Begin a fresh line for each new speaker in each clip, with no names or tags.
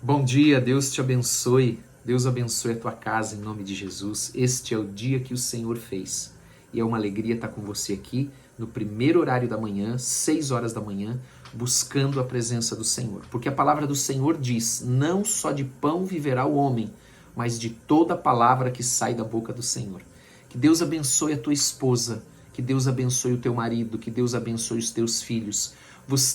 Bom dia, Deus te abençoe. Deus abençoe a tua casa em nome de Jesus. Este é o dia que o Senhor fez. E é uma alegria estar com você aqui no primeiro horário da manhã, 6 horas da manhã, buscando a presença do Senhor. Porque a palavra do Senhor diz: não só de pão viverá o homem, mas de toda a palavra que sai da boca do Senhor. Que Deus abençoe a tua esposa, que Deus abençoe o teu marido, que Deus abençoe os teus filhos.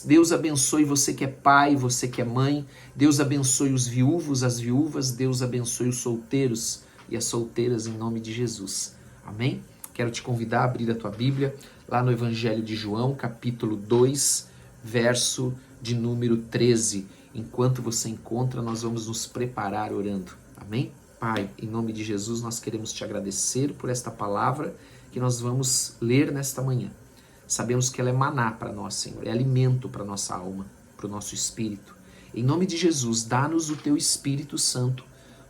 Deus abençoe você que é pai, você que é mãe. Deus abençoe os viúvos, as viúvas. Deus abençoe os solteiros e as solteiras em nome de Jesus. Amém? Quero te convidar a abrir a tua Bíblia lá no Evangelho de João, capítulo 2, verso de número 13. Enquanto você encontra, nós vamos nos preparar orando. Amém? Pai, em nome de Jesus, nós queremos te agradecer por esta palavra que nós vamos ler nesta manhã. Sabemos que ela é maná para nós, Senhor, é alimento para nossa alma, para o nosso espírito. Em nome de Jesus, dá-nos o teu Espírito Santo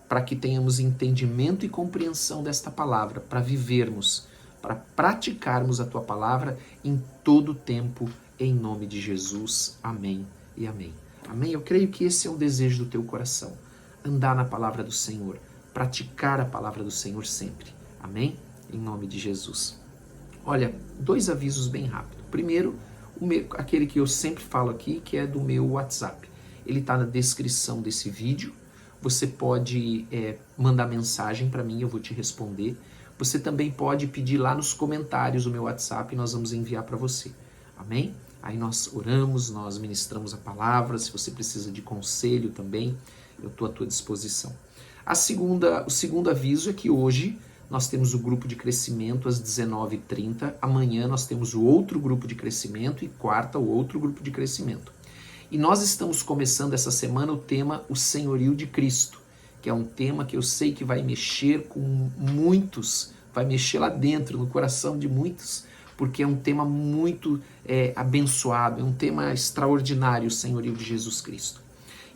para que tenhamos entendimento e compreensão desta palavra, para vivermos, para praticarmos a tua palavra em todo o tempo, em nome de Jesus. Amém e amém. Amém? Eu creio que esse é um desejo do teu coração, andar na palavra do Senhor, praticar a palavra do Senhor sempre. Amém? Em nome de Jesus. Olha, 2 avisos bem rápido. Primeiro, aquele que eu sempre falo aqui, que é do meu WhatsApp. Ele está na descrição desse vídeo. Você pode mandar mensagem para mim, eu vou te responder. Você também pode pedir lá nos comentários o meu WhatsApp e nós vamos enviar para você. Amém? Aí nós oramos, nós ministramos a palavra. Se você precisa de conselho também, eu estou à tua disposição. O segundo aviso é que hoje nós temos o grupo de crescimento às 19h30. Amanhã nós temos o outro grupo de crescimento e quarta o outro grupo de crescimento. E nós estamos começando essa semana o tema O Senhorio de Cristo, que é um tema que eu sei que vai mexer com muitos, vai mexer lá dentro, no coração de muitos, porque é um tema muito abençoado, é um tema extraordinário, o Senhorio de Jesus Cristo.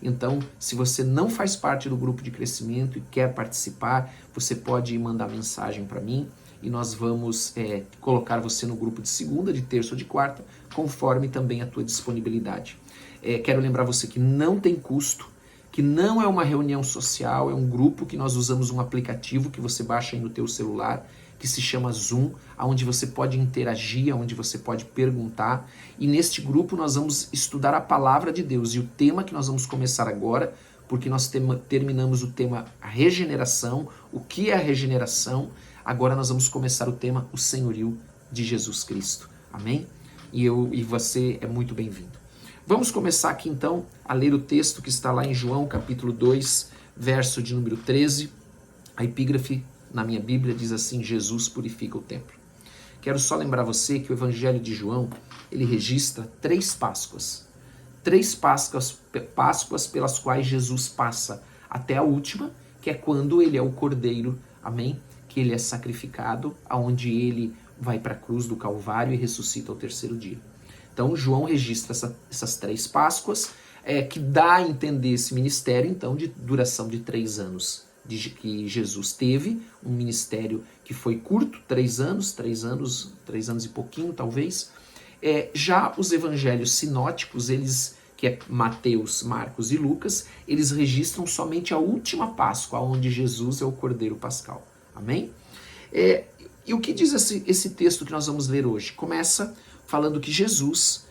Então, se você não faz parte do grupo de crescimento e quer participar, você pode mandar mensagem para mim e nós vamos colocar você no grupo de segunda, de terça ou de quarta, conforme também a tua disponibilidade. Quero lembrar você que não tem custo, que não é uma reunião social, é um grupo que nós usamos um aplicativo que você baixa aí no teu celular, que se chama Zoom, onde você pode interagir, onde você pode perguntar. E neste grupo nós vamos estudar a palavra de Deus. E o tema que nós vamos começar agora, porque nós terminamos o tema a regeneração, o que é a regeneração, agora nós vamos começar o tema o Senhorio de Jesus Cristo. Amém? E você é muito bem-vindo. Vamos começar aqui então a ler o texto que está lá em João, capítulo 2, verso de número 13. A epígrafe na minha Bíblia diz assim: Jesus purifica o templo. Quero só lembrar você que o Evangelho de João, ele registra 3 Páscoas. 3 Páscoas pelas quais Jesus passa até a última, que é quando ele é o Cordeiro, amém? Que ele é sacrificado, aonde ele vai para a cruz do Calvário e ressuscita ao 3º dia. Então João registra essas 3 Páscoas, que dá a entender esse ministério, então, de duração de 3 anos. Que Jesus teve, um ministério que foi curto, 3 anos e pouquinho talvez. Já os evangelhos sinóticos, que é Mateus, Marcos e Lucas, eles registram somente a última Páscoa, onde Jesus é o Cordeiro Pascal. Amém? E o que diz esse texto que nós vamos ler hoje? Começa falando que Jesus,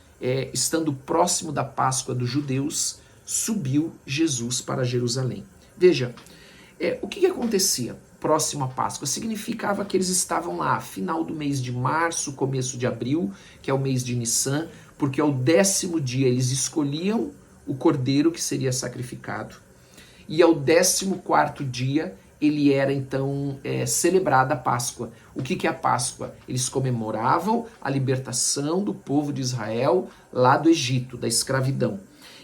estando próximo da Páscoa dos judeus, subiu Jesus para Jerusalém. Veja, o que acontecia próximo à Páscoa? Significava que eles estavam lá, final do mês de março, começo de abril, que é o mês de Nissan, porque ao 10º dia eles escolhiam o cordeiro que seria sacrificado, e ao 14º dia ele era então celebrada a Páscoa. O que é a Páscoa? Eles comemoravam a libertação do povo de Israel lá do Egito, da escravidão.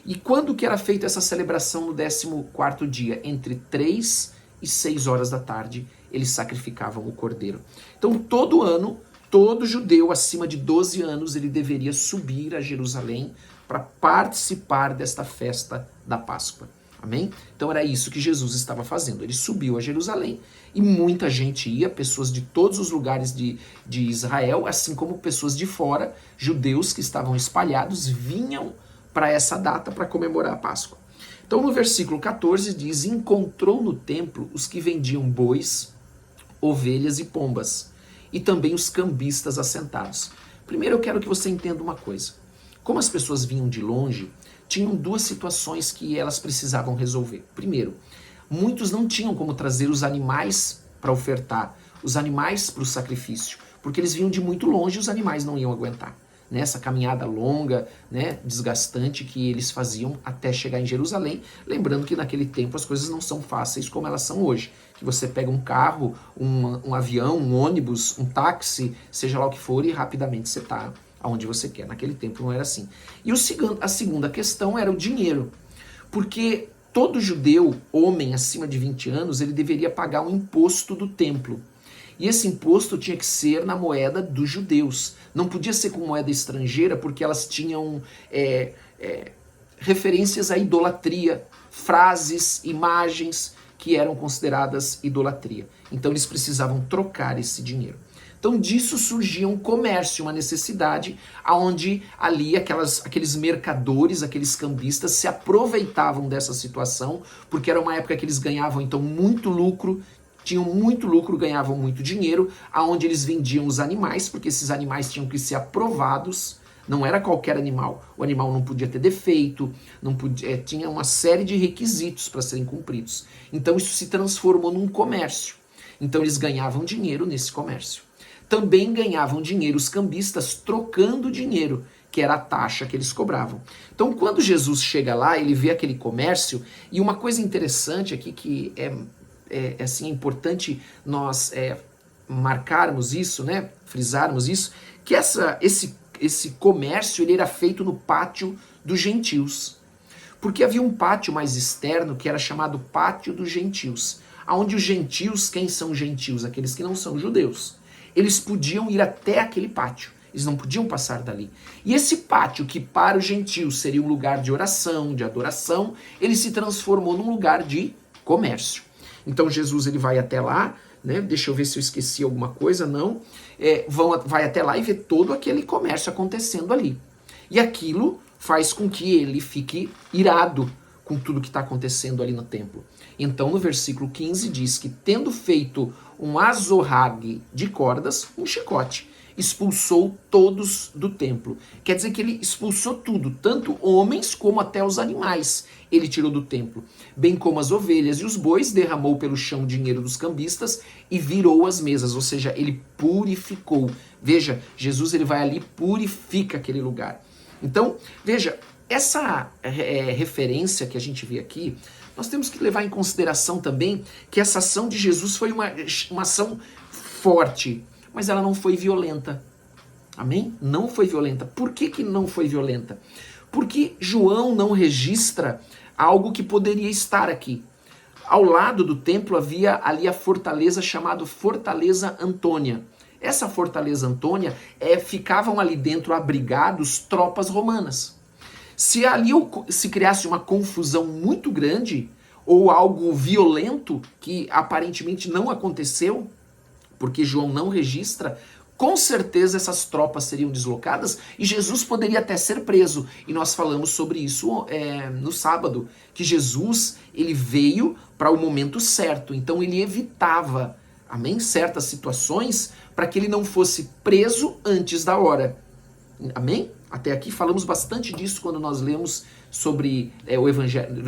E quando que era feita essa celebração no 14º dia? Entre 3 e 6 horas da tarde, eles sacrificavam o cordeiro. Então, todo ano, todo judeu acima de 12 anos, ele deveria subir a Jerusalém para participar desta festa da Páscoa. Amém? Então era isso que Jesus estava fazendo. Ele subiu a Jerusalém e muita gente ia, pessoas de todos os lugares de Israel, assim como pessoas de fora, judeus que estavam espalhados, vinham para essa data para comemorar a Páscoa. Então no versículo 14 diz: encontrou no templo os que vendiam bois, ovelhas e pombas, e também os cambistas assentados. Primeiro eu quero que você entenda uma coisa. Como as pessoas vinham de longe, tinham duas situações que elas precisavam resolver. Primeiro, muitos não tinham como trazer os animais para ofertar, os animais para o sacrifício, porque eles vinham de muito longe e os animais não iam aguentar. Nessa caminhada longa, né, desgastante que eles faziam até chegar em Jerusalém, lembrando que naquele tempo as coisas não são fáceis como elas são hoje, que você pega um carro, um avião, um ônibus, um táxi, seja lá o que for, e rapidamente você está aonde você quer. Naquele tempo não era assim. E a segunda questão era o dinheiro, porque todo judeu, homem acima de 20 anos, ele deveria pagar um imposto do templo. E esse imposto tinha que ser na moeda dos judeus. Não podia ser com moeda estrangeira, porque elas tinham referências à idolatria, frases, imagens que eram consideradas idolatria. Então eles precisavam trocar esse dinheiro. Então disso surgia um comércio, uma necessidade, onde ali aqueles mercadores, aqueles cambistas se aproveitavam dessa situação, porque era uma época que eles ganhavam então muito lucro, tinham muito lucro, ganhavam muito dinheiro, aonde eles vendiam os animais, porque esses animais tinham que ser aprovados, não era qualquer animal. O animal não podia ter defeito, não podia, tinha uma série de requisitos para serem cumpridos. Então isso se transformou num comércio. Então eles ganhavam dinheiro nesse comércio. Também ganhavam dinheiro os cambistas trocando dinheiro, que era a taxa que eles cobravam. Então quando Jesus chega lá, ele vê aquele comércio, e uma coisa interessante aqui que assim, é importante nós marcarmos isso, né? Frisarmos isso, que esse comércio ele era feito no pátio dos gentios. Porque havia um pátio mais externo que era chamado pátio dos gentios, onde os gentios, quem são gentios? Aqueles que não são judeus. Eles podiam ir até aquele pátio, eles não podiam passar dali. E esse pátio, que para os gentios seria um lugar de oração, de adoração, ele se transformou num lugar de comércio. Então Jesus ele vai até lá, né? Deixa eu ver se eu esqueci alguma coisa, não. Vai até lá e vê todo aquele comércio acontecendo ali. E aquilo faz com que ele fique irado com tudo que está acontecendo ali no templo. Então no versículo 15 diz que tendo feito um azorrague de cordas, um chicote, expulsou todos do templo. Quer dizer que ele expulsou tudo, tanto homens como até os animais ele tirou do templo, bem como as ovelhas e os bois, derramou pelo chão o dinheiro dos cambistas e virou as mesas, ou seja, ele purificou. Veja, Jesus ele vai ali e purifica aquele lugar. Então, veja, essa referência que a gente vê aqui, nós temos que levar em consideração também que essa ação de Jesus foi uma ação forte, mas ela não foi violenta. Amém? Não foi violenta. Por que não foi violenta? Porque João não registra algo que poderia estar aqui. Ao lado do templo havia ali a fortaleza chamada Fortaleza Antônia. Essa Fortaleza Antônia ficavam ali dentro abrigados tropas romanas. Se ali se criasse uma confusão muito grande ou algo violento que aparentemente não aconteceu, porque João não registra, com certeza essas tropas seriam deslocadas e Jesus poderia até ser preso. E nós falamos sobre isso no sábado, que Jesus ele veio para o momento certo, então ele evitava, amém, certas situações para que ele não fosse preso antes da hora. Amém? Até aqui falamos bastante disso quando nós lemos sobre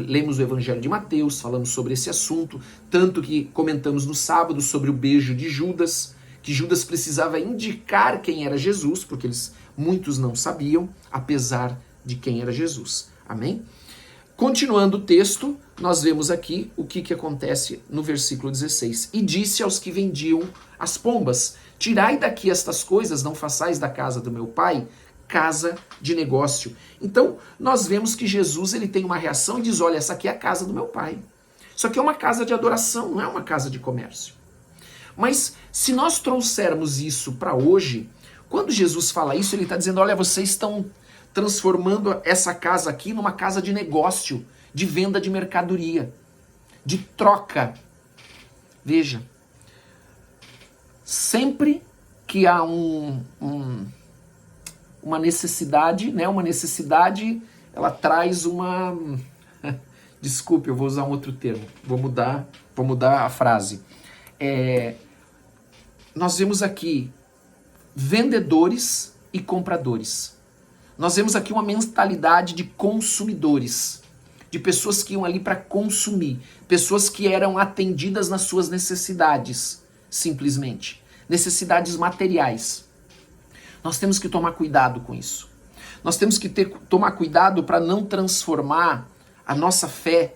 lemos o Evangelho de Mateus, falamos sobre esse assunto, tanto que comentamos no sábado sobre o beijo de Judas, que Judas precisava indicar quem era Jesus, porque muitos não sabiam, apesar de quem era Jesus. Amém? Continuando o texto, nós vemos aqui o que acontece no versículo 16. E disse aos que vendiam as pombas: tirai daqui estas coisas, não façais da casa do meu pai casa de negócio. Então, nós vemos que Jesus ele tem uma reação e diz: olha, essa aqui é a casa do meu pai. Isso aqui é uma casa de adoração, não é uma casa de comércio. Mas se nós trouxermos isso para hoje, quando Jesus fala isso, ele está dizendo: olha, vocês estão transformando essa casa aqui numa casa de negócio, de venda de mercadoria, de troca. Veja, sempre que há uma necessidade, né? Uma necessidade, ela traz uma, Desculpe, eu vou usar um outro termo. Vou mudar a frase. Nós vemos aqui vendedores e compradores. Nós vemos aqui uma mentalidade de consumidores, de pessoas que iam ali para consumir, pessoas que eram atendidas nas suas necessidades, simplesmente, necessidades materiais. Nós temos que tomar cuidado com isso. Nós temos que tomar cuidado para não transformar a nossa fé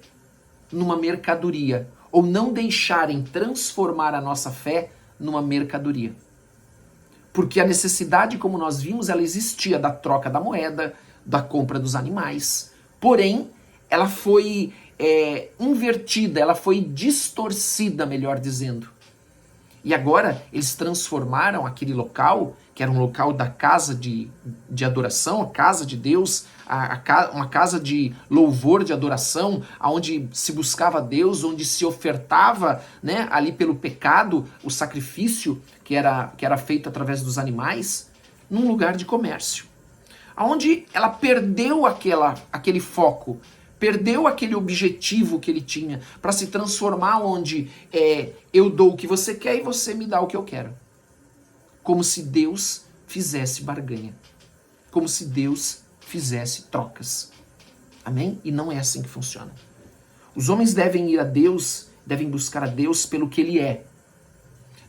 numa mercadoria, ou não deixarem transformar a nossa fé numa mercadoria. Porque a necessidade, como nós vimos, ela existia da troca da moeda, da compra dos animais. Porém, ela foi invertida, ela foi distorcida, melhor dizendo. E agora eles transformaram aquele local, que era um local da casa de adoração, a casa de Deus, uma casa de louvor, de adoração, onde se buscava Deus, onde se ofertava, né, ali pelo pecado, o sacrifício que era feito através dos animais, num lugar de comércio. Onde ela perdeu aquele foco, perdeu aquele objetivo que ele tinha para se transformar onde eu dou o que você quer e você me dá o que eu quero. Como se Deus fizesse barganha. Como se Deus fizesse trocas. Amém? E não é assim que funciona. Os homens devem ir a Deus, devem buscar a Deus pelo que Ele é.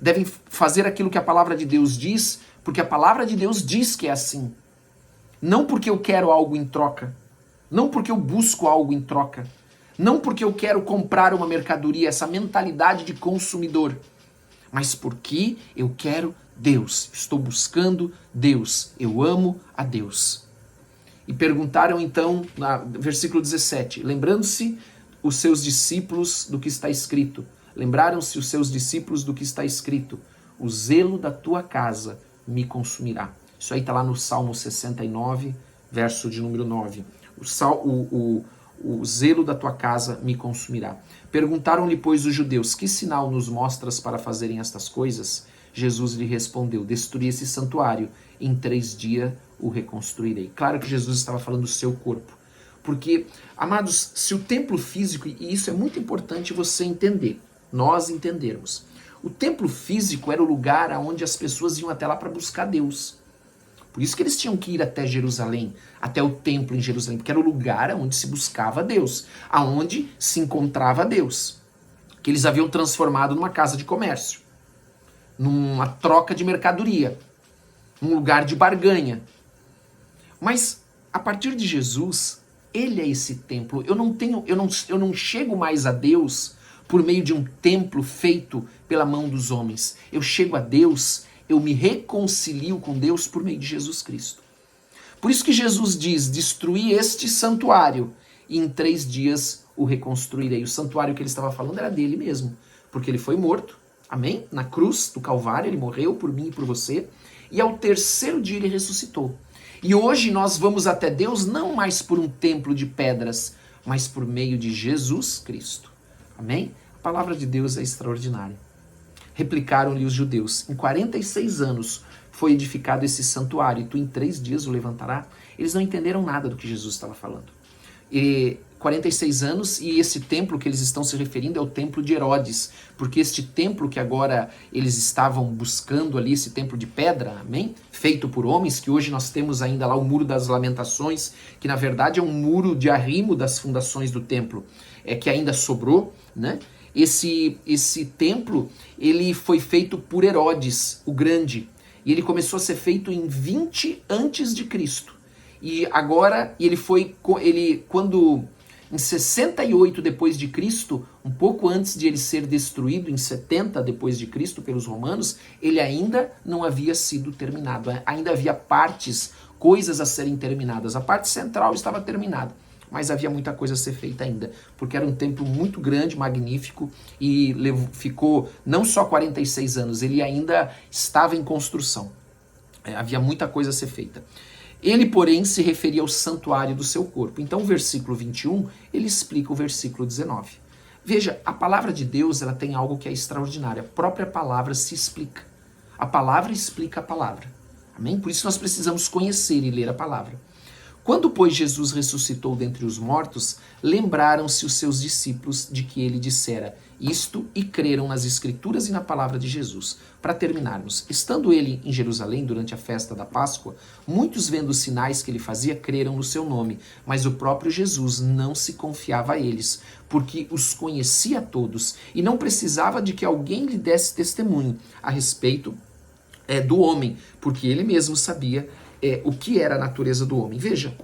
Devem fazer aquilo que a palavra de Deus diz, porque a palavra de Deus diz que é assim. Não porque eu quero algo em troca. Não porque eu busco algo em troca. Não porque eu quero comprar uma mercadoria, essa mentalidade de consumidor. Mas porque eu quero Deus. Estou buscando Deus. Eu amo a Deus. E perguntaram então, no versículo 17, lembrando-se os seus discípulos do que está escrito. Lembraram-se os seus discípulos do que está escrito. O zelo da tua casa me consumirá. Isso aí está lá no Salmo 69, verso de número 9. O zelo da tua casa me consumirá. Perguntaram-lhe, pois, os judeus, que sinal nos mostras para fazerem estas coisas? Jesus lhe respondeu, destruí esse santuário, em 3 dias o reconstruirei. Claro que Jesus estava falando do seu corpo. Porque, amados, se o templo físico, e isso é muito importante você entender, nós entendermos, o templo físico era o lugar onde as pessoas iam até lá para buscar Deus. Por isso que eles tinham que ir até Jerusalém, até o templo em Jerusalém, porque era o lugar onde se buscava Deus, aonde se encontrava Deus, que eles haviam transformado numa casa de comércio, numa troca de mercadoria, num lugar de barganha. Mas a partir de Jesus, ele é esse templo. Eu não chego mais a Deus por meio de um templo feito pela mão dos homens. Eu chego a Deus, eu me reconcilio com Deus por meio de Jesus Cristo. Por isso que Jesus diz, destruí este santuário e em 3 dias o reconstruirei. O santuário que ele estava falando era dele mesmo, porque ele foi morto, amém? Na cruz do Calvário, ele morreu por mim e por você, e ao 3º dia ele ressuscitou. E hoje nós vamos até Deus não mais por um templo de pedras, mas por meio de Jesus Cristo. Amém? A palavra de Deus é extraordinária. Replicaram-lhe os judeus, em 46 anos foi edificado esse santuário, e tu em 3 dias o levantará? Eles não entenderam nada do que Jesus estava falando. E 46 anos, e esse templo que eles estão se referindo é o templo de Herodes, porque este templo que agora eles estavam buscando ali, esse templo de pedra, amém? Feito por homens, que hoje nós temos ainda lá o Muro das Lamentações, que na verdade é um muro de arrimo das fundações do templo, que ainda sobrou, né? Esse templo, ele foi feito por Herodes, o Grande, e ele começou a ser feito em 20 antes de Cristo. E agora, quando em 68 depois de Cristo, um pouco antes de ele ser destruído, em 70 depois de Cristo pelos romanos, ele ainda não havia sido terminado. Ainda havia partes, coisas a serem terminadas. A parte central estava terminada, mas havia muita coisa a ser feita ainda, porque era um templo muito grande, magnífico, e ficou não só 46 anos, ele ainda estava em construção. Havia muita coisa a ser feita. Ele, porém, se referia ao santuário do seu corpo. Então, o versículo 21, ele explica o versículo 19. Veja, a palavra de Deus, ela tem algo que é extraordinário. A própria palavra se explica. A palavra explica a palavra. Amém? Por isso nós precisamos conhecer e ler a palavra. Quando, pois, Jesus ressuscitou dentre os mortos, lembraram-se os seus discípulos de que ele dissera isto e creram nas Escrituras e na palavra de Jesus. Para terminarmos, estando ele em Jerusalém durante a festa da Páscoa, muitos vendo os sinais que ele fazia creram no seu nome, mas o próprio Jesus não se confiava a eles, porque os conhecia todos e não precisava de que alguém lhe desse testemunho a respeito do homem, porque ele mesmo sabia o que era a natureza do homem. Veja,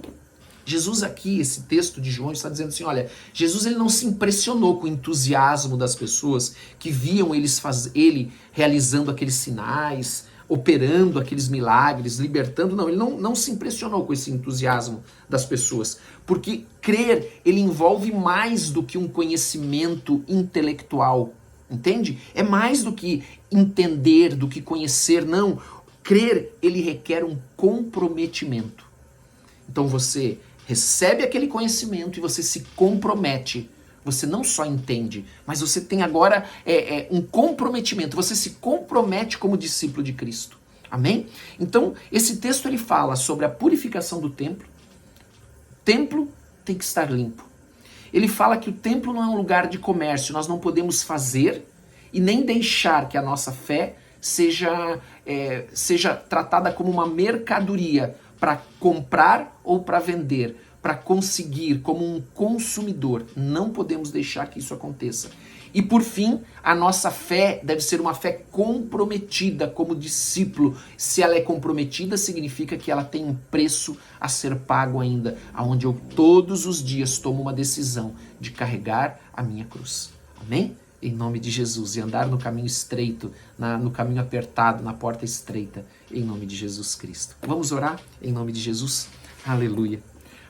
Jesus aqui, esse texto de João está dizendo assim, olha, Jesus ele não se impressionou com o entusiasmo das pessoas que viam ele realizando aqueles sinais, operando aqueles milagres, libertando, não, ele não se impressionou com esse entusiasmo das pessoas, porque crer, ele envolve mais do que um conhecimento intelectual, entende? É mais do que entender, do que conhecer, não. Crer, ele requer um comprometimento. Então você recebe aquele conhecimento e você se compromete. Você não só entende, mas você tem agora um comprometimento. Você se compromete como discípulo de Cristo. Amém? Então, esse texto ele fala sobre a purificação do templo. O templo tem que estar limpo. Ele fala que o templo não é um lugar de comércio. Nós não podemos fazer e nem deixar que a nossa fé seja tratada como uma mercadoria para comprar ou para vender, para conseguir como um consumidor. Não podemos deixar que isso aconteça. E por fim, a nossa fé deve ser uma fé comprometida como discípulo. Se ela é comprometida, significa que ela tem um preço a ser pago ainda, aonde eu todos os dias tomo uma decisão de carregar a minha cruz. Amém? Em nome de Jesus, e andar no caminho estreito, no caminho apertado, na porta estreita, em nome de Jesus Cristo. Vamos orar em nome de Jesus? Aleluia.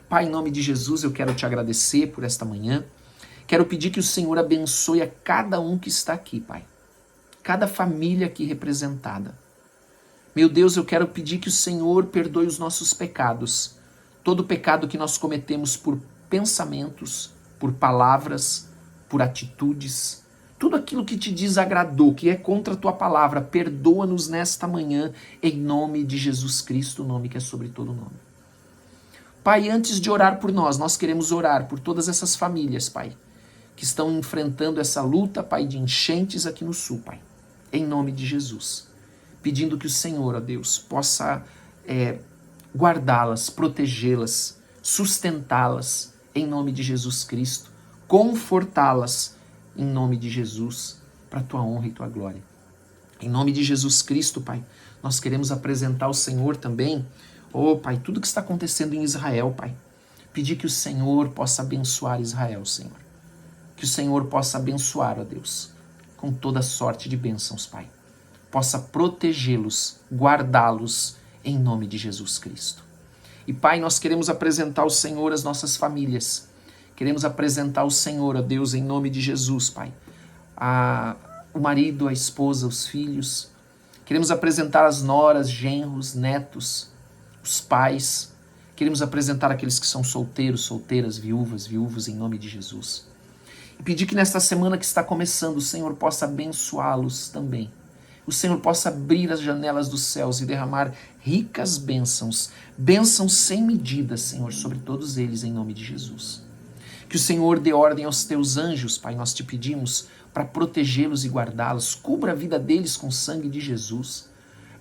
Pai, em nome de Jesus, eu quero te agradecer por esta manhã. Quero pedir que o Senhor abençoe a cada um que está aqui, Pai. Cada família aqui representada. Meu Deus, eu quero pedir que o Senhor perdoe os nossos pecados. Todo pecado que nós cometemos por pensamentos, por palavras, por atitudes, tudo aquilo que te desagradou, que é contra a tua palavra, perdoa-nos nesta manhã, em nome de Jesus Cristo, o nome que é sobre todo nome. Pai, antes de orar por nós queremos orar por todas essas famílias, Pai, que estão enfrentando essa luta, Pai, de enchentes aqui no sul, Pai, em nome de Jesus. Pedindo que o Senhor, ó Deus, possa guardá-las, protegê-las, sustentá-las, em nome de Jesus Cristo, confortá-las, em nome de Jesus, para a tua honra e tua glória. Em nome de Jesus Cristo, Pai, nós queremos apresentar ao Senhor também, Pai, tudo que está acontecendo em Israel, Pai. Pedir que o Senhor possa abençoar Israel, Senhor. Que o Senhor possa abençoar, ó Deus, com toda sorte de bênçãos, Pai. Possa protegê-los, guardá-los, em nome de Jesus Cristo. E, Pai, nós queremos apresentar ao Senhor as nossas famílias. Queremos apresentar ao Senhor, ó Deus, em nome de Jesus, Pai, o marido, a esposa, os filhos. Queremos apresentar as noras, genros, netos, os pais. Queremos apresentar aqueles que são solteiros, solteiras, viúvas, viúvos, em nome de Jesus. E pedir que nesta semana que está começando, o Senhor possa abençoá-los também. O Senhor possa abrir as janelas dos céus e derramar ricas bênçãos, bênçãos sem medida, Senhor, sobre todos eles, em nome de Jesus. Que o Senhor dê ordem aos teus anjos, Pai, nós te pedimos, para protegê-los e guardá-los. Cubra a vida deles com o sangue de Jesus.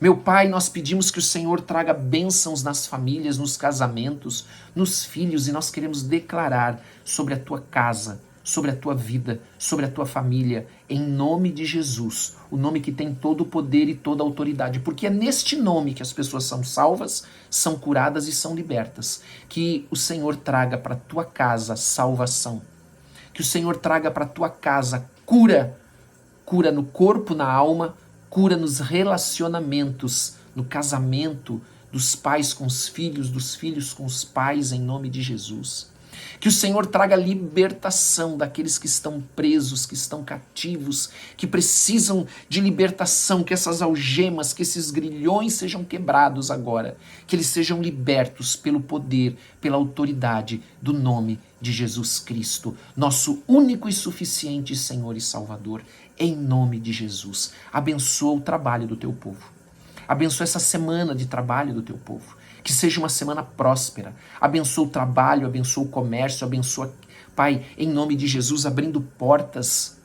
Meu Pai, nós pedimos que o Senhor traga bênçãos nas famílias, nos casamentos, nos filhos, e nós queremos declarar sobre a tua casa, sobre a tua vida, sobre a tua família, em nome de Jesus, o nome que tem todo o poder e toda a autoridade, porque é neste nome que as pessoas são salvas, são curadas e são libertas. Que o Senhor traga para a tua casa salvação, que o Senhor traga para a tua casa cura no corpo, na alma, cura nos relacionamentos, no casamento, dos pais com os filhos, dos filhos com os pais, em nome de Jesus. Que o Senhor traga libertação daqueles que estão presos, que estão cativos, que precisam de libertação, que essas algemas, que esses grilhões sejam quebrados agora, que eles sejam libertos pelo poder, pela autoridade do nome de Jesus Cristo, nosso único e suficiente Senhor e Salvador, em nome de Jesus. Abençoa o trabalho do teu povo. Abençoa essa semana de trabalho do teu povo. Que seja uma semana próspera. Abençoa o trabalho, abençoa o comércio, abençoa, Pai, em nome de Jesus, abrindo portas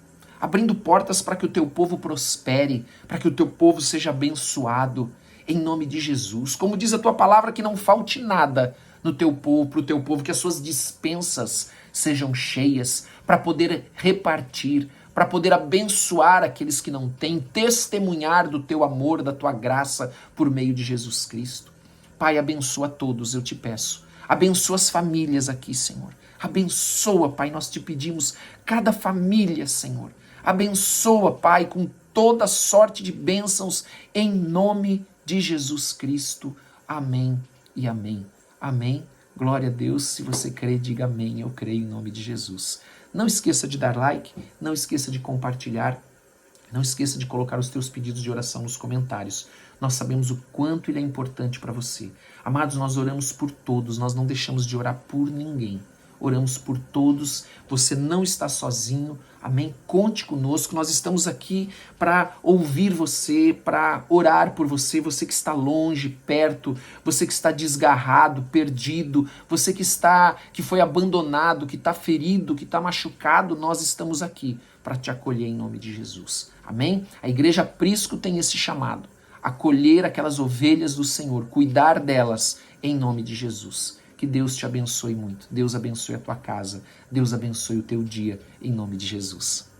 para que o teu povo prospere, para que o teu povo seja abençoado, em nome de Jesus. Como diz a tua palavra, que não falte nada no teu povo, para o teu povo, que as suas dispensas sejam cheias, para poder repartir, para poder abençoar aqueles que não têm, testemunhar do teu amor, da tua graça, por meio de Jesus Cristo. Pai, abençoa todos, eu te peço. Abençoa as famílias aqui, Senhor. Abençoa, Pai, nós te pedimos cada família, Senhor. Abençoa, Pai, com toda sorte de bênçãos, em nome de Jesus Cristo. Amém e amém. Amém. Glória a Deus. Se você crê, diga amém. Eu creio em nome de Jesus. Não esqueça de dar like, não esqueça de compartilhar, não esqueça de colocar os teus pedidos de oração nos comentários. Nós sabemos o quanto ele é importante para você. Amados, nós oramos por todos, nós não deixamos de orar por ninguém. Oramos por todos, você não está sozinho, amém? Conte conosco, nós estamos aqui para ouvir você, para orar por você, você que está longe, perto, você que está desgarrado, perdido, você que foi abandonado, que está ferido, que está machucado, nós estamos aqui para te acolher em nome de Jesus, amém? A Igreja Prisco tem esse chamado, acolher aquelas ovelhas do Senhor, cuidar delas em nome de Jesus. Que Deus te abençoe muito. Deus abençoe a tua casa. Deus abençoe o teu dia, em nome de Jesus.